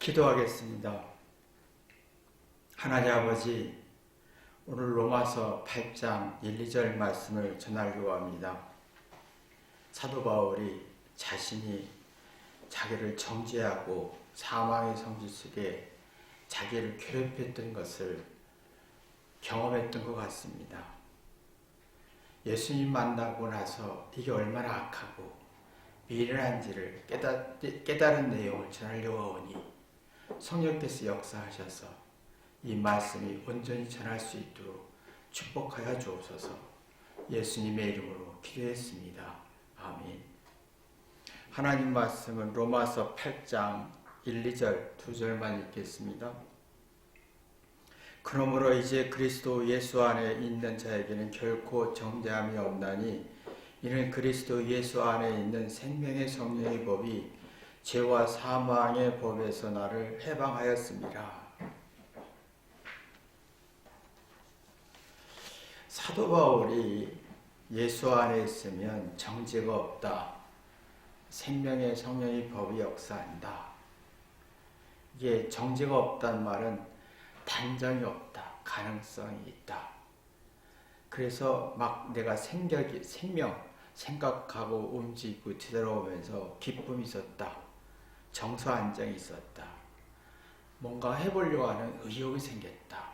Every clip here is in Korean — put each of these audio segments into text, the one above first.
기도하겠습니다. 하나님 아버지, 오늘 로마서 8장 1, 2절 말씀을 전하려고 합니다. 사도 바울이 자신이 자기를 정죄하고 사망의 성질 속에 자기를 괴롭혔던 것을 경험했던 것 같습니다. 예수님 만나고 나서 이게 얼마나 악하고 미련한지를 깨달은 내용을 전하려고 하오니 성령께서 역사하셔서 이 말씀이 온전히 전할 수 있도록 축복하여 주옵소서. 예수님의 이름으로 기도했습니다. 아멘. 하나님 말씀은 로마서 8장 1, 2절 2절만 읽겠습니다. 그러므로 이제 그리스도 예수 안에 있는 자에게는 결코 정죄함이 없나니 이는 그리스도 예수 안에 있는 생명의 성령의 법이 죄와 사망의 법에서 나를 해방하였습니다. 사도 바울이 예수 안에 있으면 정죄가 없다. 생명의 성령의 법이 역사한다. 이게 정죄가 없다는 말은 단정이 없다. 가능성이 있다. 그래서 막 내가 생각하고 움직이고 뒤돌아오면서 기쁨이 있었다. 정서 안정이 있었다. 뭔가 해보려고 하는 의욕이 생겼다.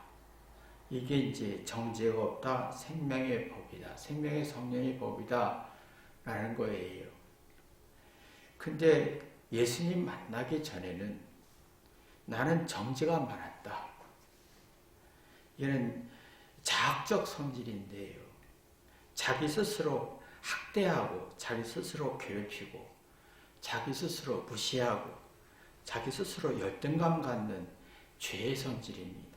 이게 이제 정죄가 없다. 생명의 법이다. 생명의 성령의 법이다. 라는 거예요. 근데 예수님 만나기 전에는 나는 정죄가 많았다. 이는 자학적 성질인데요. 자기 스스로 학대하고 자기 스스로 괴롭히고 자기 스스로 무시하고 자기 스스로 열등감 갖는 죄의 성질입니다.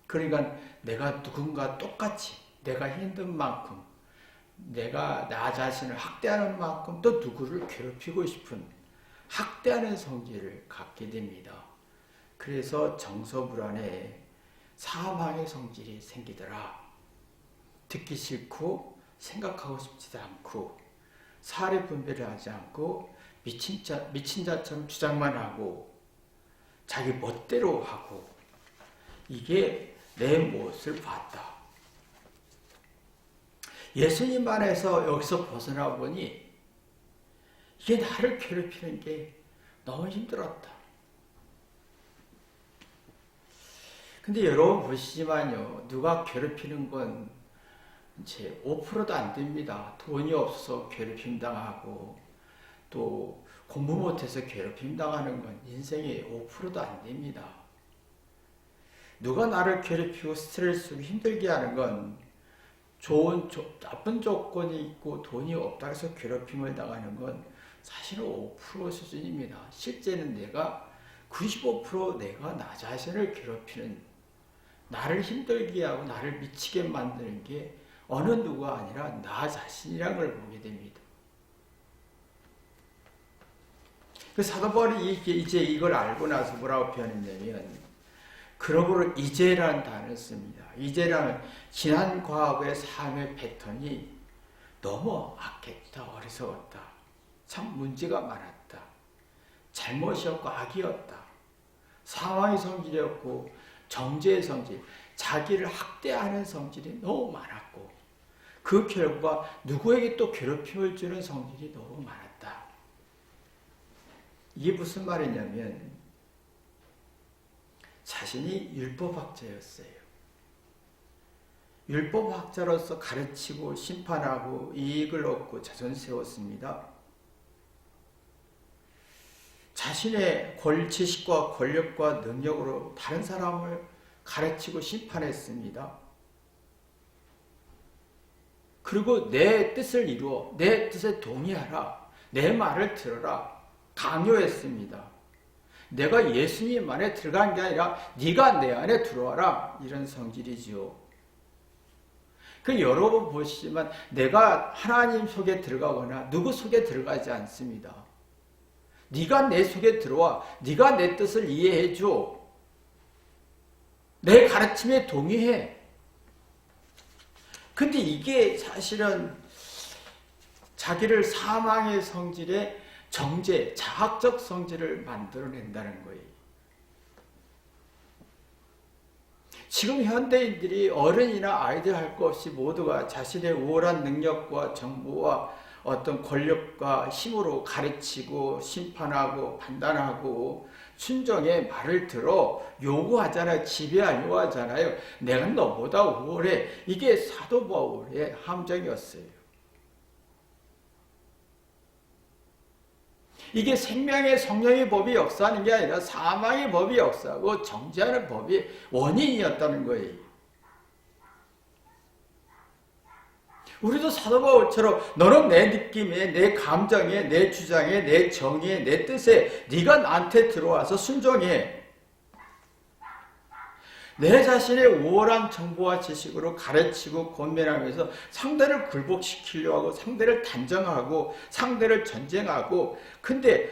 그러니까 내가 누군가 똑같이 내가 힘든 만큼 내가 나 자신을 학대하는 만큼 또 누구를 괴롭히고 싶은 학대하는 성질을 갖게 됩니다. 그래서 정서불안에 사망의 성질이 생기더라. 듣기 싫고 생각하고 싶지도 않고 사리 분별을 하지 않고 미친 자처럼 주장만 하고 자기 멋대로 하고 이게 내 모습을 봤다. 예수님 안에서 여기서 벗어나 보니 이게 나를 괴롭히는 게 너무 힘들었다. 근데 여러분 보시지만요. 누가 괴롭히는 건 이제 5%도 안 됩니다. 돈이 없어서 괴롭힘 당하고 또 공부 못해서 괴롭힘 당하는 건 인생의 5%도 안 됩니다. 누가 나를 괴롭히고 스트레스 주고 힘들게 하는 건 나쁜 조건이 있고 돈이 없다 해서 괴롭힘을 당하는 건 사실은 5% 수준입니다. 실제는 내가 95% 내가 나 자신을 괴롭히는 나를 힘들게 하고 나를 미치게 만드는 게 어느 누가 아니라 나 자신이라는 걸 보게 됩니다. 그 사도 바울이 이제 이걸 알고 나서 뭐라고 표현했냐면 그러므로 이제라는 단어를 씁니다. 이제라는 지난 과거의 삶의 패턴이 너무 악했다. 어리석었다. 참 문제가 많았다. 잘못이었고 악이었다. 사망의 성질이었고 정죄의 성질, 자기를 학대하는 성질이 너무 많았고 그 결과 누구에게 또 괴롭힘을 주는 성질이 너무 많았다. 이게 무슨 말이냐면 자신이 율법학자였어요. 율법학자로서 가르치고 심판하고 이익을 얻고 자손 세웠습니다. 자신의 지식과 권력과 능력으로 다른 사람을 가르치고 심판했습니다. 그리고 내 뜻을 이루어 내 뜻에 동의하라. 내 말을 들어라. 강요했습니다. 내가 예수님 안에 들어간 게 아니라 네가 내 안에 들어와라. 이런 성질이지요. 그 여러분 보시지만 내가 하나님 속에 들어가거나 누구 속에 들어가지 않습니다. 네가 내 속에 들어와. 네가 내 뜻을 이해해 줘. 내 가르침에 동의해. 근데 이게 사실은 자기를 사망의 성질에 정죄, 자학적 성질을 만들어낸다는 거예요. 지금 현대인들이 어른이나 아이들 할 것 없이 모두가 자신의 우월한 능력과 정보와 어떤 권력과 힘으로 가르치고 심판하고 판단하고 순종의 말을 들어 요구하잖아요. 지배하려고 하잖아요. 내가 너보다 우월해. 이게 사도 바울의 함정이었어요. 이게 생명의 성령의 법이 역사하는 게 아니라 사망의 법이 역사하고 정죄하는 법이 원인이었다는 거예요. 우리도 사도 바울처럼 너는 내 느낌에, 내 감정에, 내 주장에, 내 정의에, 내 뜻에 네가 나한테 들어와서 순종해. 내 자신의 우월한 정보와 지식으로 가르치고 권면하면서 상대를 굴복시키려고 하고 상대를 단정하고 상대를 전쟁하고 근데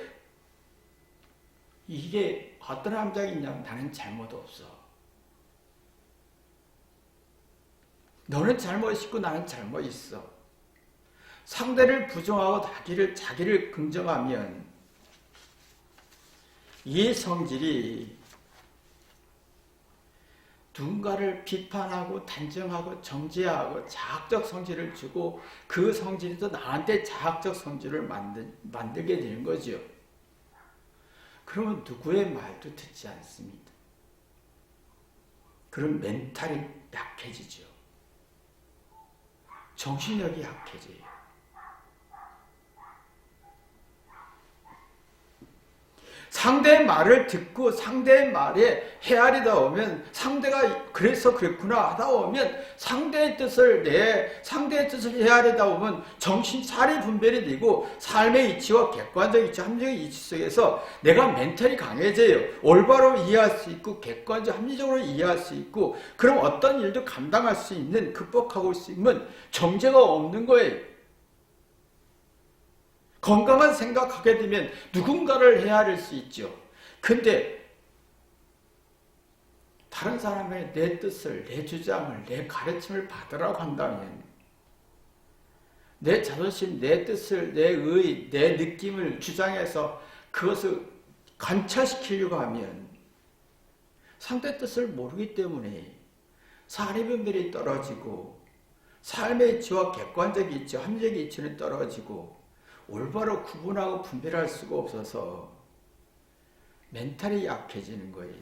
이게 어떤 함정이 있냐면 나는 잘못 없어. 너는 잘못 있고 나는 잘못 있어. 상대를 부정하고 자기를 긍정하면 이 성질이 누군가를 비판하고 단정하고 정죄하고 자학적 성질을 주고 그 성질이 또 나한테 자학적 성질을 만들게 되는 거죠. 그러면 누구의 말도 듣지 않습니다. 그럼 멘탈이 약해지죠. 정신력이 약해져요. 상대의 말을 듣고 상대의 말에 헤아리다 오면 상대가 그래서 그랬구나 하다 오면 상대의 뜻을 헤아리다 오면 정신살이 분별이 되고 삶의 이치와 객관적 이치, 합리적 이치 속에서 내가 멘탈이 강해져요. 올바로 이해할 수 있고 객관적 합리적으로 이해할 수 있고 그럼 어떤 일도 감당할 수 있는 극복하고 있으면 정죄가 없는 거예요. 건강한 생각하게 되면 누군가를 헤아릴 수 있죠. 근데 다른 사람의 내 뜻을, 내 주장을, 내 가르침을 받으라고 한다면 내 자존심, 내 뜻을, 내 의, 내 느낌을 주장해서 그것을 관철시키려고 하면 상대 뜻을 모르기 때문에 사리 분별이 떨어지고 삶의 이치와 객관적 이치, 합리적 이치는 떨어지고 올바로 구분하고 분별할 수가 없어서 멘탈이 약해지는 거예요.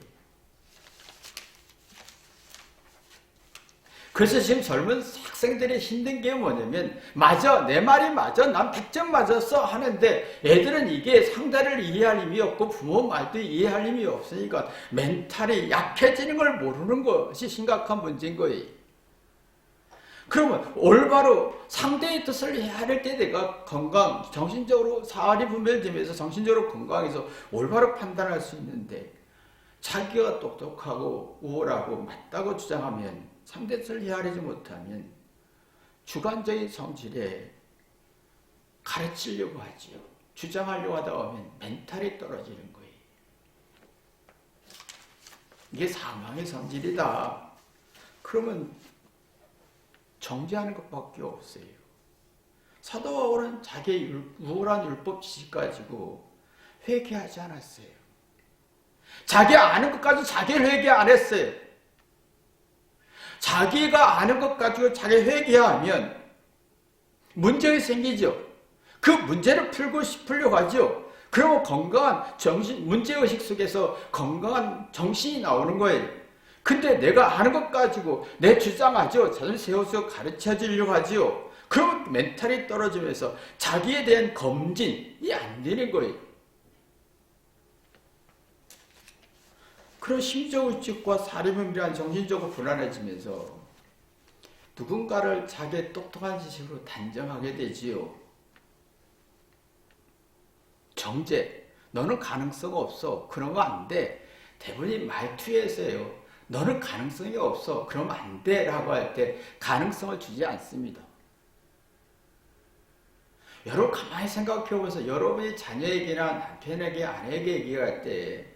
그래서 지금 젊은 학생들이 힘든 게 뭐냐면 맞아, 내 말이 맞아, 난 100점 맞았어 하는데 애들은 이게 상대를 이해할 힘이 없고 부모 말도 이해할 힘이 없으니까 멘탈이 약해지는 걸 모르는 것이 심각한 문제인 거예요. 그러면 올바로 상대의 뜻을 헤아릴 때 내가 정신적으로 사리 분별되면서 정신적으로 건강해서 올바로 판단할 수 있는데 자기가 똑똑하고 우월하고 맞다고 주장하면 상대 뜻을 헤아리지 못하면 주관적인 성질에 가르치려고 하지요. 주장하려고 하다 보면 멘탈이 떨어지는 거예요. 이게 사망의 성질이다. 그러면 정죄하는 것밖에 없어요. 사도 바울은 자기의 우월한 율법 지식 가지고 회개하지 않았어요. 자기 아는 것 가지고 자기를 회개 안 했어요. 자기가 아는 것 가지고 자기 회개하면 문제가 생기죠. 그 문제를 풀고 싶으려고 하죠. 그러면 건강한 문제의식 속에서 건강한 정신이 나오는 거예요. 근데 내가 아는 것 가지고 내 주장하죠. 자존 세워서 가르쳐 주려고 하지요. 그러면 멘탈이 떨어지면서 자기에 대한 검진이 안 되는 거예요. 그런 심적 의식과 사리분별한 정신적으로 불안해지면서 누군가를 자기의 똑똑한 지식으로 단정하게 되지요. 정죄, 너는 가능성 없어. 그러면 안 돼. 대부분이 말투에서요. 너는 가능성이 없어. 그러면 안 돼. 라고 할 때 가능성을 주지 않습니다. 여러분 가만히 생각해 보면서 여러분이 자녀에게나 남편에게 아내에게 얘기할 때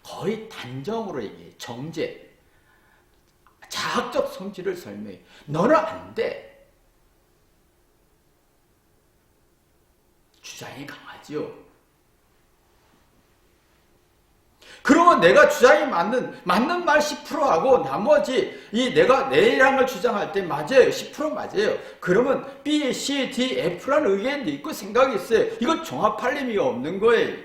거의 단정으로 얘기해. 정죄. 자학적 성질을 설명해. 너는 안 돼. 주장이 강하지요. 그러면 그러면 내가 주장이 맞는 말 10%하고 나머지 내가 내라는 걸 주장할 때 맞아요. 10% 맞아요. 그러면 B, C, D, F라는 의견도 있고 생각이 있어요. 이거 종합할 힘이 없는 거예요.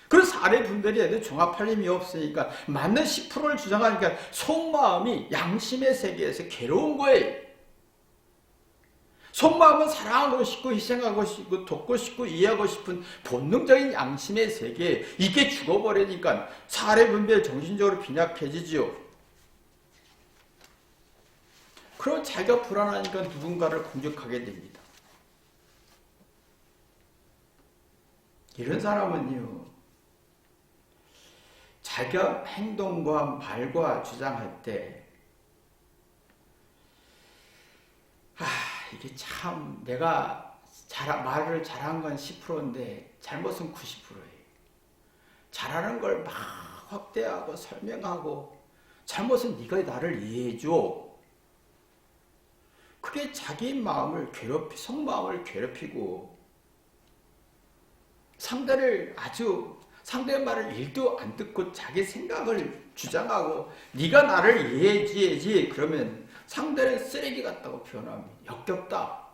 그런 사례 분별이 해도 종합할 힘이 없으니까 맞는 10%를 주장하니까 속마음이 양심의 세계에서 괴로운 거예요. 속마음은 사랑하고 싶고 희생하고 싶고 돕고 싶고 이해하고 싶은 본능적인 양심의 세계, 이게 죽어버리니까 사례 분별 정신적으로 빈약해지죠. 그럼 자기가 불안하니까 누군가를 공격하게 됩니다. 이런 사람은요, 자기가 행동과 말과 주장할 때 이게 참 내가 말을 잘한 건 10%인데 잘못은 90%예요. 잘하는 걸 막 확대하고 설명하고 잘못은 네가 나를 이해해줘. 그게 자기 마음을 속마음을 괴롭히고 상대의 말을 1도 안 듣고 자기 생각을 주장하고 네가 나를 이해해야지 그러면 상대는 쓰레기 같다고 표현합니다. 역겹다.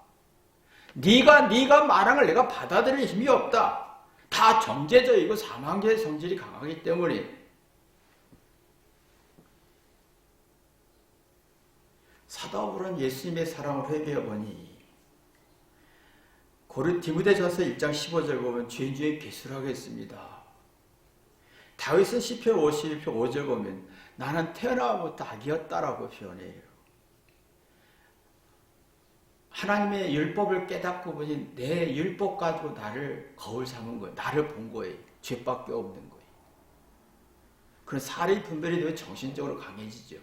네가 말한 걸 내가 받아들일 힘이 없다. 다 정제적이고 사망제의 성질이 강하기 때문에 사도 바울은 예수님의 사랑을 회개해보니 디모데전서 1장 15절 보면 죄인 중에 괴수라겠습니다. 다윗은 시편 51편 5절 보면 나는 태어나부터 악이었다라고 표현해요. 하나님의 율법을 깨닫고 보니 내 율법 가지고 나를 거울 삼은 거예요. 나를 본 거예요. 죄밖에 없는 거예요. 그런 사례 분별이 되면 정신적으로 강해지죠.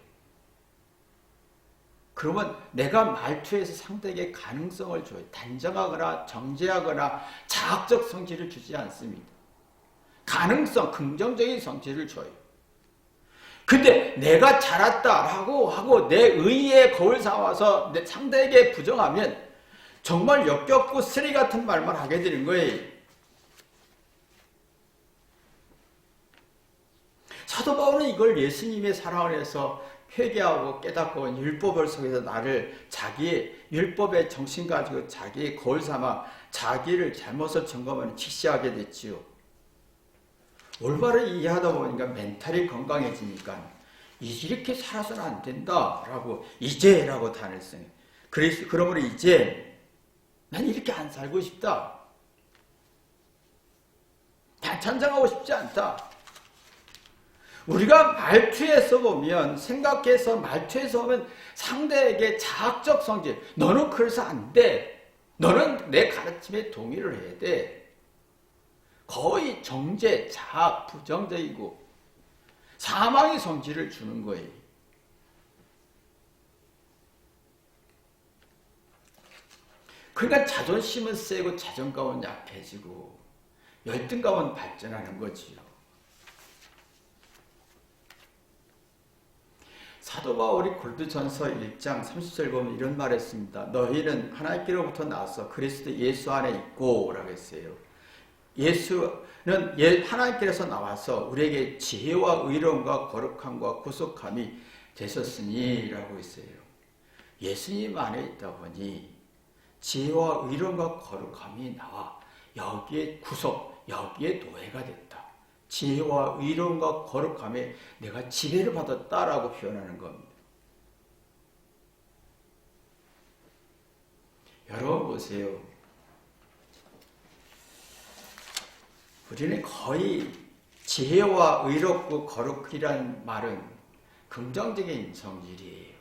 그러면 내가 말투에서 상대에게 가능성을 줘요. 단정하거나 정제하거나 자학적 성질을 주지 않습니다. 가능성, 긍정적인 성질을 줘요. 근데 내가 잘했다라고 하고 내 의의에 거울 삼아서 내 상대에게 부정하면 정말 역겹고 쓰레기 같은 말만 하게 되는 거예요. 사도 바울은 이걸 예수님의 사랑을 해서 회개하고 깨닫고 율법을 속에서 나를 자기의 율법의 정신 가지고 자기의 거울 삼아 자기를 잘못을 점검하는 직시하게 됐지요. 올바로 이해하다 보니까 멘탈이 건강해지니까 이렇게 살아서는 안 된다라고 이제라고 단을 쓰네. 그러므로 이제 난 이렇게 안 살고 싶다. 난 찬성하고 싶지 않다. 우리가 말투에서 보면 생각해서 말투에서 보면 상대에게 자학적 성질, 너는 그래서 안 돼. 너는 내 가르침에 동의를 해야 돼. 거의 정제, 자학, 부정적이고 사망의 성질을 주는 거예요. 그러니까 자존심은 세고 자존감은 약해지고 열등감은 발전하는 거지요. 사도 바울이 고린도전서 1장 30절 보면 이런 말 했습니다. 너희는 하나님께로부터 나와서 그리스도 예수 안에 있고 라고 했어요. 예수는 하나님께서 나와서 우리에게 지혜와 의로움과 거룩함과 구속함이 되셨으니 라고 했어요. 예수님 안에 있다 보니 지혜와 의로움과 거룩함이 나와 여기에 여기에 노예가 됐다. 지혜와 의로움과 거룩함에 내가 지배를 받았다라고 표현하는 겁니다. 여러분 보세요. 우리는 거의 지혜와 의롭고 거룩이라는 말은 긍정적인 성질이에요.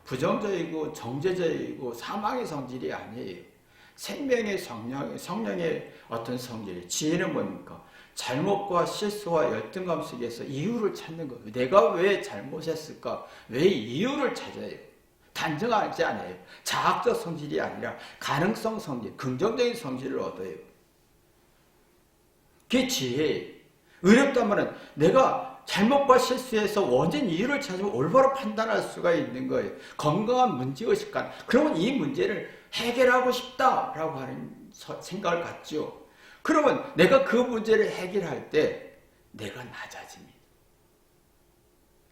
부정적이고 정제적이고 사망의 성질이 아니에요. 생명의 성령의 어떤 성질. 지혜는 뭡니까? 잘못과 실수와 열등감 속에서 이유를 찾는 거예요. 내가 왜 잘못했을까? 왜 이유를 찾아요? 단정하지 않아요. 자학적 성질이 아니라 가능성 성질, 긍정적인 성질을 얻어요. 그게 지혜예요. 의롭단 말은 내가 잘못과 실수에서 원인 이유를 찾으면 올바로 판단할 수가 있는 거예요. 건강한 문제의식관. 그러면 이 문제를 해결하고 싶다라고 하는 생각을 갖죠. 그러면 내가 그 문제를 해결할 때 내가 낮아집니다.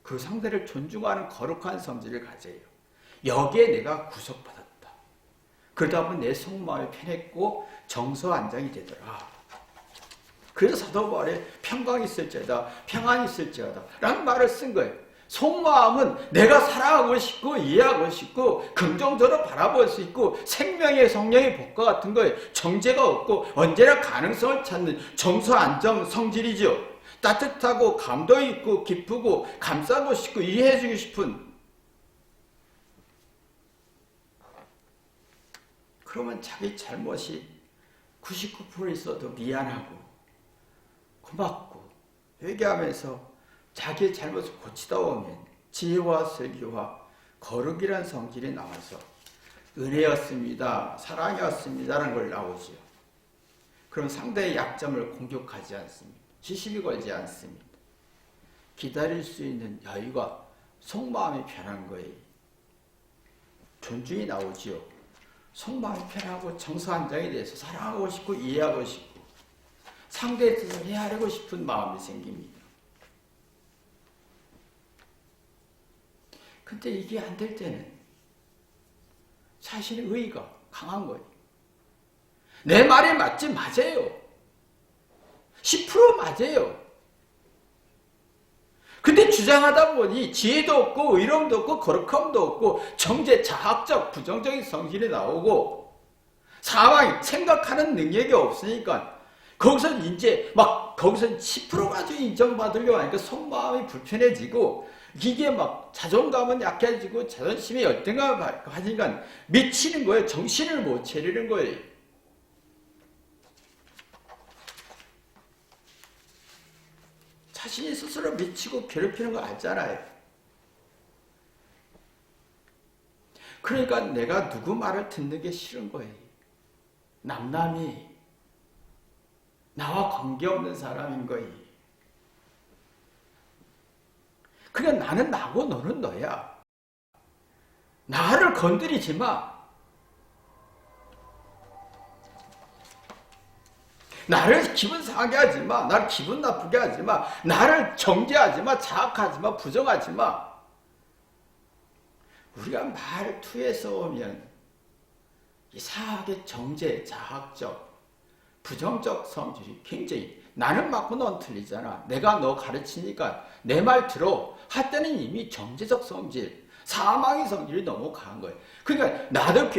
그 상대를 존중하는 거룩한 성질을 가져요. 여기에 내가 구속받았다. 그러다 보니 내 속마음이 편했고 정서안정이 되더라. 그래서 사도 바울이 평강이 있을지어다, 평안이 있을지어다 라는 말을 쓴 거예요. 속마음은 내가 사랑하고 싶고 이해하고 싶고 긍정적으로 바라볼 수 있고 생명의 성령의 복과 같은 거예요. 정죄가 없고 언제나 가능성을 찾는 정서안정 성질이죠. 따뜻하고 감동 있고 기쁘고 감싸고 싶고 이해해주고 싶은. 그러면 자기 잘못이 99% 있어도 미안하고 고맙고 회개하면서 자기의 잘못을 고치다 보면 지혜와 슬기와 거룩이란 성질이 나와서 은혜였습니다, 사랑이었습니다라는 걸 나오지요. 그럼 상대의 약점을 공격하지 않습니다. 시시비 걸지 않습니다. 기다릴 수 있는 여유가 속마음이 편한 거예요. 존중이 나오지요. 속마음이 편하고 정서안정이 돼서 사랑하고 싶고 이해하고 싶고 상대의 뜻을 헤아리고 싶은 마음이 생깁니다. 근데 이게 안 될 때는 자신의 의의가 강한 거예요. 내 말이 맞아요. 10% 맞아요. 근데 주장하다 보니 지혜도 없고 의로움도 없고 거룩함도 없고 정죄, 자학적, 부정적인 성질이 나오고 사망이 생각하는 능력이 없으니까 거기서 이제 막 거기서 10% 가지고 인정받으려고 하니까 속마음이 불편해지고 이게 막 자존감은 약해지고 자존심이 열등감 가지니까 미치는 거예요. 정신을 못 차리는 거예요. 자신이 스스로 미치고 괴롭히는 거 알잖아요. 그러니까 내가 누구 말을 듣는 게 싫은 거예요. 남남이 나와 관계없는 사람인 거예요. 그냥 나는 나고 너는 너야. 나를 건드리지 마. 나를 기분 상하게 하지 마. 나를 기분 나쁘게 하지 마. 나를 정죄하지 마. 자학하지 마. 부정하지 마. 우리가 말투에서 오면 이상하게 정죄, 자학적, 부정적 성질이 굉장히 나는 맞고 넌 틀리잖아. 내가 너 가르치니까 내 말 들어. 할 때는 이미 정죄적 성질, 사망의 성질이 너무 강한 거예요. 그러니까 나를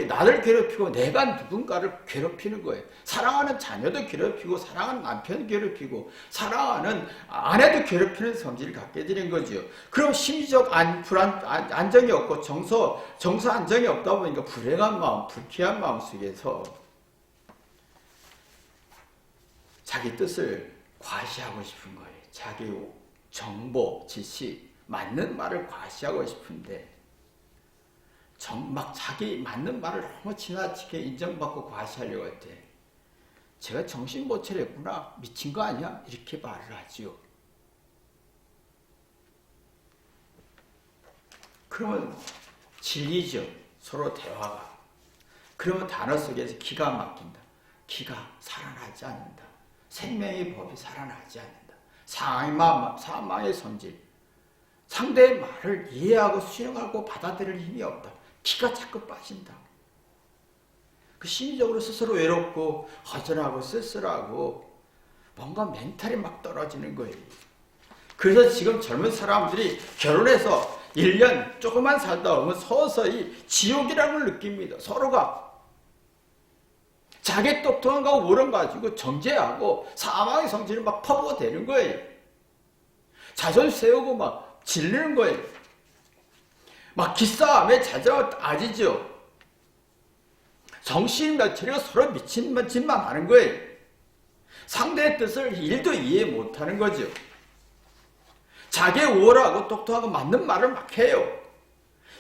괴롭히고 내가 누군가를 괴롭히는 거예요. 사랑하는 자녀도 괴롭히고 사랑하는 남편도 괴롭히고 사랑하는 아내도 괴롭히는 성질을 갖게 되는 거죠. 그럼 심리적 안정이 없고 정서 안정이 없다 보니까 불행한 마음, 불쾌한 마음 속에서 자기 뜻을 과시하고 싶은 거예요. 자기 정보, 지식, 맞는 말을 과시하고 싶은데 막 자기 맞는 말을 너무 지나치게 인정받고 과시하려고 할 때 제가 정신 못 차렸구나, 미친 거 아니야? 이렇게 말을 하지요. 그러면 진리죠. 서로 대화가. 그러면 단어 속에서 기가 막힌다. 기가 살아나지 않는다. 생명의 법이 살아나지 않는다. 사망의 성질. 상대의 말을 이해하고 수용하고 받아들일 힘이 없다. 기가 자꾸 빠진다. 그 심리적으로 스스로 외롭고 허전하고 쓸쓸하고 뭔가 멘탈이 막 떨어지는 거예요. 그래서 지금 젊은 사람들이 결혼해서 1년 조금만 살다 보면 서서히 지옥이라는 걸 느낍니다. 서로가 자기 똑똑한 거 오른 가지고 정죄하고 사망의 성질을 막 퍼부어대는 거예요. 자존 세우고 막 질르는 거예요. 막 기싸움에 잦아지죠. 정신 며칠이고 서로 미친 짓만 하는 거예요. 상대의 뜻을 1도 이해 못하는 거죠. 자기 우월하고 똑똑하고 맞는 말을 막 해요.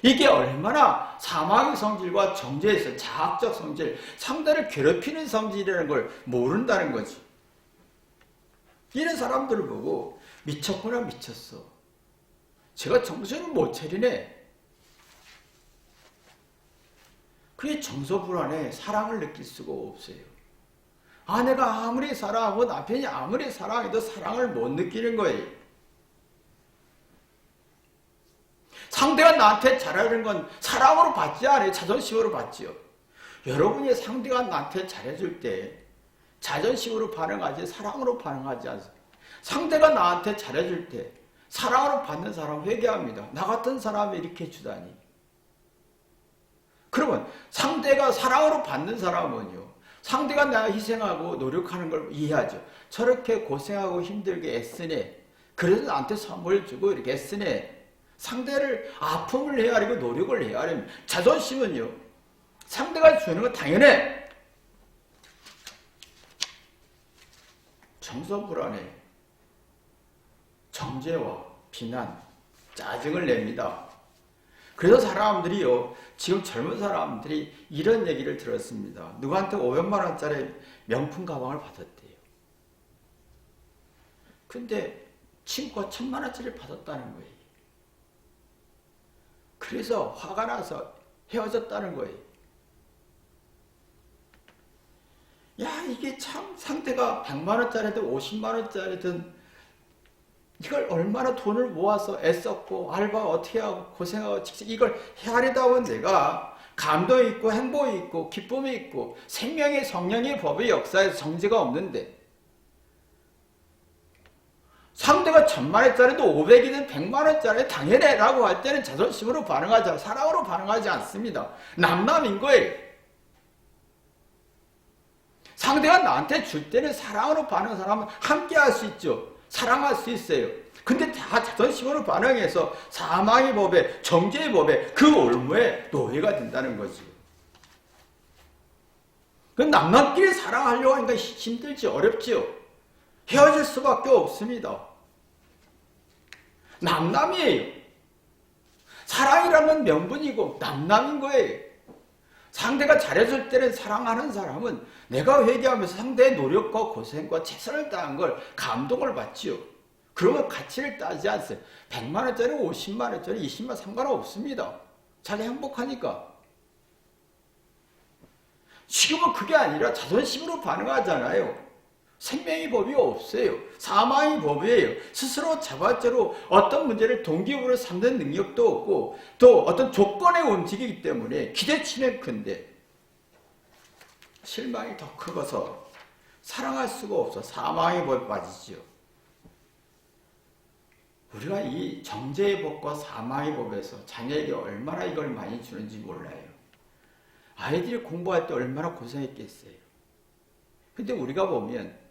이게 얼마나 사망의 성질과 정죄에서 자학적 성질, 상대를 괴롭히는 성질이라는 걸 모른다는 거지. 이런 사람들을 보고 미쳤구나, 미쳤어. 제가 정신을 못 차리네. 그게 정서불안에 사랑을 느낄 수가 없어요. 아내가 아무리 사랑하고 남편이 아무리 사랑해도 사랑을 못 느끼는 거예요. 상대가 나한테 잘해주는 건 사랑으로 받지 않아요. 자존심으로 받지요. 여러분이 상대가 나한테 잘해줄 때 자존심으로 반응하지 사랑으로 반응하지 않습니다. 상대가 나한테 잘해줄 때 사랑으로 받는 사람 회개합니다. 나 같은 사람이 이렇게 해주다니. 그러면 상대가 사랑으로 받는 사람은요, 상대가 나 희생하고 노력하는 걸 이해하죠. 저렇게 고생하고 힘들게 애쓰네. 그래서 나한테 선물 주고 이렇게 애쓰네. 상대를 아픔을 헤아리고 노력을 헤아립니다. 자존심은요, 상대가 주는 건 당연해. 정서불안에 정죄와 비난, 짜증을 냅니다. 그래서 사람들이요, 지금 젊은 사람들이 이런 얘기를 들었습니다. 누구한테 500만 원짜리 명품 가방을 받았대요. 근데 친구가 1000만 원짜리 받았다는 거예요. 그래서 화가 나서 헤어졌다는 거예요. 야, 이게 참 상대가 100만 원짜리든 50만 원짜리든 이걸 얼마나 돈을 모아서 애썼고 알바 어떻게 하고 고생하고 이걸 헤아리다 보면 내가 감동이 있고 행복이 있고 기쁨이 있고 생명의 성령의 법의 역사에서 정죄가 없는데 상대가 1000만 원짜리도 500이든 100만 원짜리 당연해 라고 할 때는 자존심으로 반응하지 사랑으로 반응하지 않습니다. 남남인 거예요. 상대가 나한테 줄 때는 사랑으로 반응하는 사람은 함께 할 수 있죠. 사랑할 수 있어요. 근데 다 자존심으로 반응해서 사망의 법에 정죄의 법에 그 올무에 노예가 된다는 거지. 그 남남끼리 사랑하려고 하니까 힘들지 어렵지요. 헤어질 수밖에 없습니다. 남남이에요. 사랑이라는 명분이고 남남인 거예요. 상대가 잘해줄 때는 사랑하는 사람은 내가 회개하면서 상대의 노력과 고생과 최선을 다한 걸 감동을 받지요. 그러면 가치를 따지지 않어요. 100만 원짜리, 50만 원짜리, 20만 원 상관없습니다. 자기 행복하니까. 지금은 그게 아니라 자존심으로 반응하잖아요. 생명의 법이 없어요. 사망의 법이에요. 스스로 자발적으로 어떤 문제를 동기부여로 삼는 능력도 없고 또 어떤 조건에 움직이기 때문에 기대치는 큰데 실망이 더 크고서 사랑할 수가 없어 사망의 법에 빠지지요. 우리가 이 정죄의 법과 사망의 법에서 자녀에게 얼마나 이걸 많이 주는지 몰라요. 아이들이 공부할 때 얼마나 고생했겠어요. 근데 우리가 보면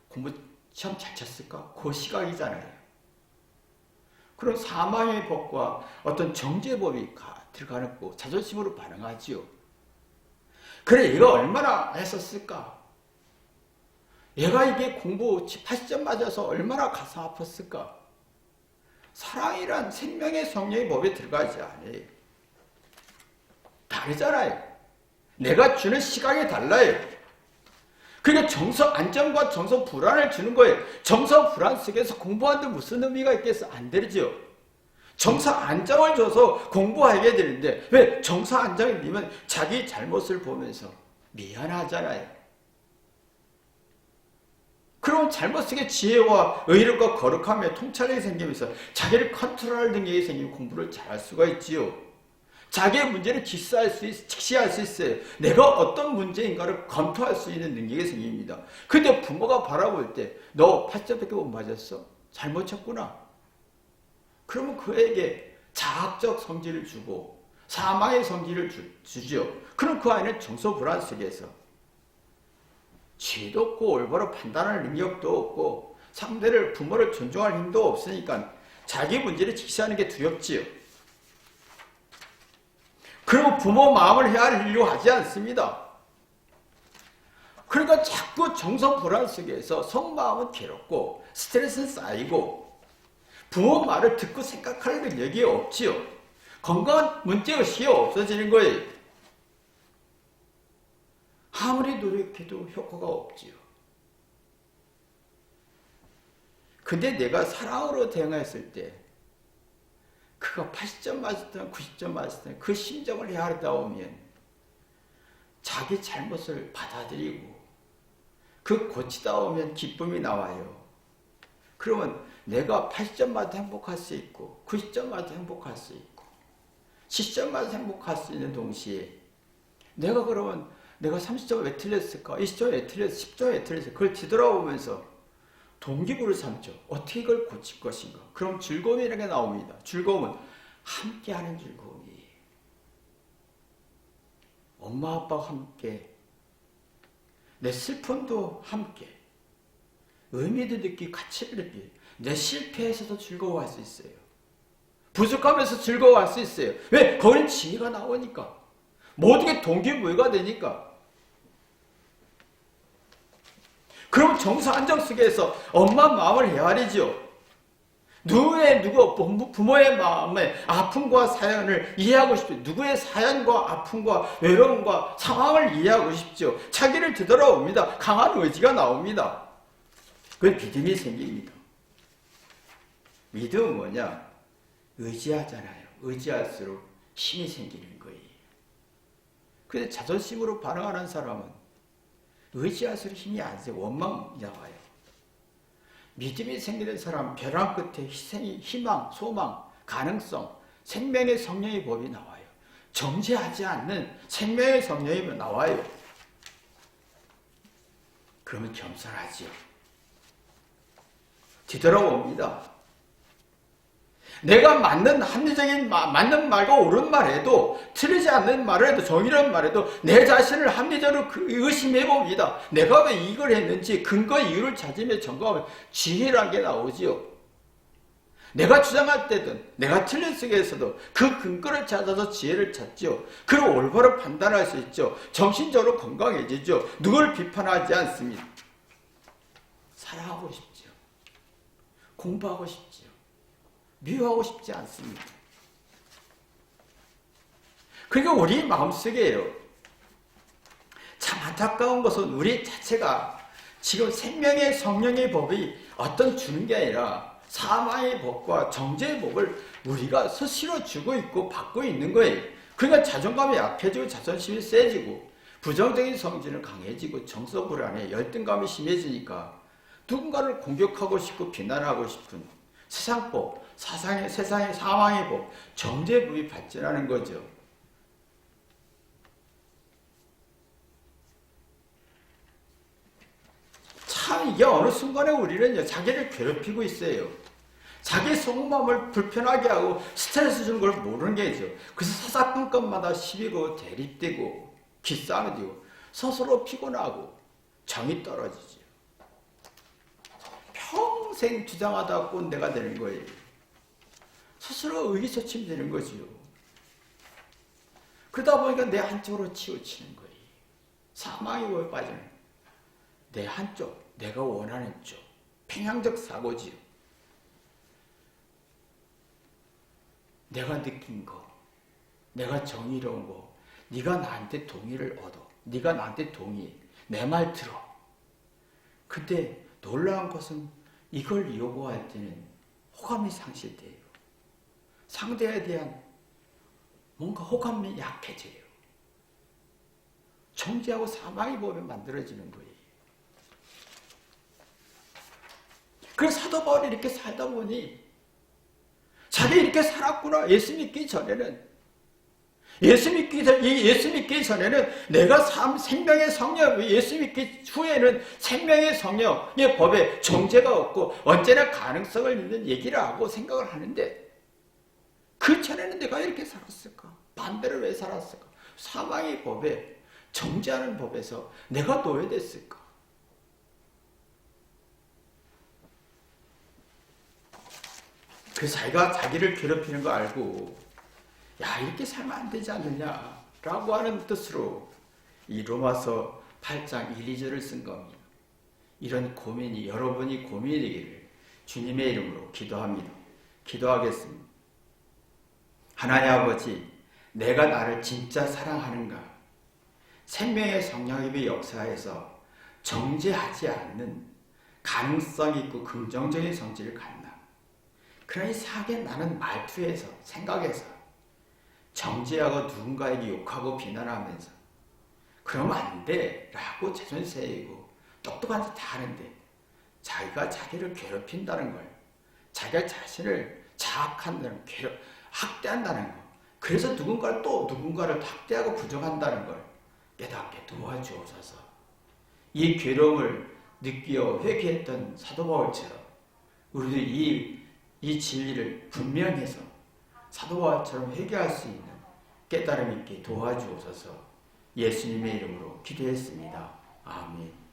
공부 시험 잘 쳤을까? 그 시각이잖아요. 그럼 사망의 법과 어떤 정죄의 법이 들어가는 거 자존심으로 반응하지요. 그래 얘가 얼마나 했었을까? 얘가 이게 공부 80점 맞아서 얼마나 가슴 아팠을까? 사랑이란 생명의 성령의 법에 들어가지 않아요. 다르잖아요. 내가 주는 시각이 달라요. 그러니까 정서 안정과 정서 불안을 주는 거예요. 정서 불안 속에서 공부하는데 무슨 의미가 있겠어? 안 되죠. 정서 안정을 줘서 공부하게 되는데 왜 정서 안정이 되면 자기 잘못을 보면서 미안하잖아요. 그럼 잘못 속에 지혜와 의력과 거룩함에 통찰력이 생기면서 자기를 컨트롤할 능력이 생기면 공부를 잘할 수가 있지요. 자기의 문제를 직시할 수 있어요. 내가 어떤 문제인가를 검토할 수 있는 능력이 생깁니다. 근데 부모가 바라볼 때 너 8점밖에 못 맞았어? 잘못 쳤구나. 그러면 그에게 자학적 성질을 주고 사망의 성질을 주죠. 그럼 그 아이는 정서불안 속에서 지혜도 없고 올바로 판단할 능력도 없고 상대를 부모를 존중할 힘도 없으니까 자기 문제를 직시하는 게 두렵지요. 그리고 부모 마음을 헤아리려고 하지 않습니다. 그러니까 자꾸 정서 불안 속에서 속마음은 괴롭고 스트레스는 쌓이고 부모 말을 듣고 생각할 능력이 없지요. 건강한 문제의식이 없어지는 거예요. 아무리 노력해도 효과가 없지요. 근데 내가 사랑으로 대응했을 때 그가 80점 맞았든 90점 맞았든 그 심정을 헤아리다 보면 자기 잘못을 받아들이고 그 고치다 오면 기쁨이 나와요. 그러면 내가 80점마다 행복할 수 있고 90점마다 행복할 수 있고 10점마다 행복할 수 있는 동시에 내가 그러면 내가 30점 왜 틀렸을까? 20점 왜 틀렸을까? 10점 왜 틀렸을까? 그걸 뒤돌아보면서 동기부를 삼죠. 어떻게 이걸 고칠 것인가? 그럼 즐거움이라는 게 나옵니다. 즐거움은 함께하는 즐거움이에요. 엄마 아빠와 함께 내 슬픔도 함께 의미도 느끼고 가치를 느끼고 내 실패에서도 즐거워할 수 있어요. 부족하면서 즐거워할 수 있어요. 왜? 거기는 지혜가 나오니까. 모든 게 동기부여가 되니까. 그럼 정서 안정 속에서 엄마 마음을 헤아리죠. 부모의 마음의 아픔과 사연을 이해하고 싶죠. 누구의 사연과 아픔과 외로움과 상황을 이해하고 싶죠. 자기를 되돌아옵니다. 강한 의지가 나옵니다. 그건 믿음이 생깁니다. 믿음은 뭐냐? 의지하잖아요. 의지할수록 힘이 생기는 거예요. 근데 자존심으로 반응하는 사람은 의지할수록 힘이 안 세고 원망이 나와요. 믿음이 생기는 사람 벼랑 끝에 희망, 소망, 가능성, 생명의 성령의 법이 나와요. 정죄하지 않는 생명의 성령이 나와요. 그러면 겸손하지요. 뒤돌아옵니다. 내가 맞는 합리적인 맞는 말과 옳은 말해도 틀리지 않는 말을 해도 정의로운 말해도 내 자신을 합리적으로 의심해 봅니다. 내가 왜 이걸 했는지 근거 이유를 찾으며 점검하면 지혜라는 게 나오지요. 내가 주장할 때든 내가 틀린 속에서도 그 근거를 찾아서 지혜를 찾죠. 그리고 올바로 판단할 수 있죠. 정신적으로 건강해지죠. 누구를 비판하지 않습니다. 사랑하고 싶죠. 공부하고 싶죠. 미워하고 싶지 않습니다. 그러니까 우리 마음속에요. 참 안타까운 것은 우리 자체가 지금 생명의 성령의 법이 어떤 주는 게 아니라 사망의 법과 정죄의 법을 우리가 스스로 주고 있고 받고 있는 거예요. 그러니까 자존감이 약해지고 자존심이 세지고 부정적인 성질은 강해지고 정서 불안에 열등감이 심해지니까 누군가를 공격하고 싶고 비난하고 싶은 세상법, 세상의 사망의 법, 정죄법이 발전하는 거죠. 참 이게 어느 순간에 우리는 자기를 괴롭히고 있어요. 자기 속마음을 불편하게 하고 스트레스 주는 걸 모르는 게죠. 그래서 사사건건마다 시비고 대립되고 기싸움이 되고 스스로 피곤하고 정이 떨어지죠. 평생 주장하다 꼰대가 되는 거예요. 스스로 의기소침되는 거지요. 그러다 보니까 내 한쪽으로 치우치는 거예요. 사망의 법에 빠지는 내 한쪽, 내가 원하는 쪽, 편향적 사고지요. 내가 느낀 거, 내가 정의로운 거, 네가 나한테 동의를 얻어. 네가 나한테 동의해. 내 말 들어. 근데 놀라운 것은 이걸 요구할 때는 호감이 상실돼요. 상대에 대한 뭔가 호감이 약해져요. 정죄하고 사망의 법이 만들어지는 거예요. 그래서 사도 바울이 이렇게 살다 보니 자기 이렇게 살았구나. 예수 믿기 전에는 내가 생명의 성령, 예수 믿기 후에는 생명의 성령의 법에 정죄가 없고 언제나 가능성을 있는 얘기를 하고 생각을 하는데 그 전에는 내가 이렇게 살았을까? 반대로 왜 살았을까? 사망의 법에 정죄하는 법에서 내가 노예됐을까? 그래서 자기가 자기를 괴롭히는 거 알고 야 이렇게 살면 안 되지 않느냐 라고 하는 뜻으로 이 로마서 8장 1, 2절을 쓴 겁니다. 이런 고민이 여러분이 고민이 되기를 주님의 이름으로 기도합니다. 기도하겠습니다. 하나님 아버지, 내가 나를 진짜 사랑하는가? 생명의 성령의 역사에서 정죄하지 않는 가능성 있고 긍정적인 성질을 갖나? 그러니 사게 나는 말투에서 생각에서 정죄하고 누군가에게 욕하고 비난하면서 그러면 안 돼 라고 자존심 세우고 똑똑한 짓 다 하는데 자기가 자기를 괴롭힌다는 걸, 자기가 자신을 자학한다는 학대한다는 거, 그래서 누군가를 학대하고 부정한다는 걸 깨닫게 도와주옵소서. 이 괴로움을 느끼어 회개했던 사도 바울처럼 우리도 이 진리를 분명해서 사도 바울처럼 회개할 수 있는 깨달음 있게 도와주옵소서. 예수님의 이름으로 기도했습니다. 아멘.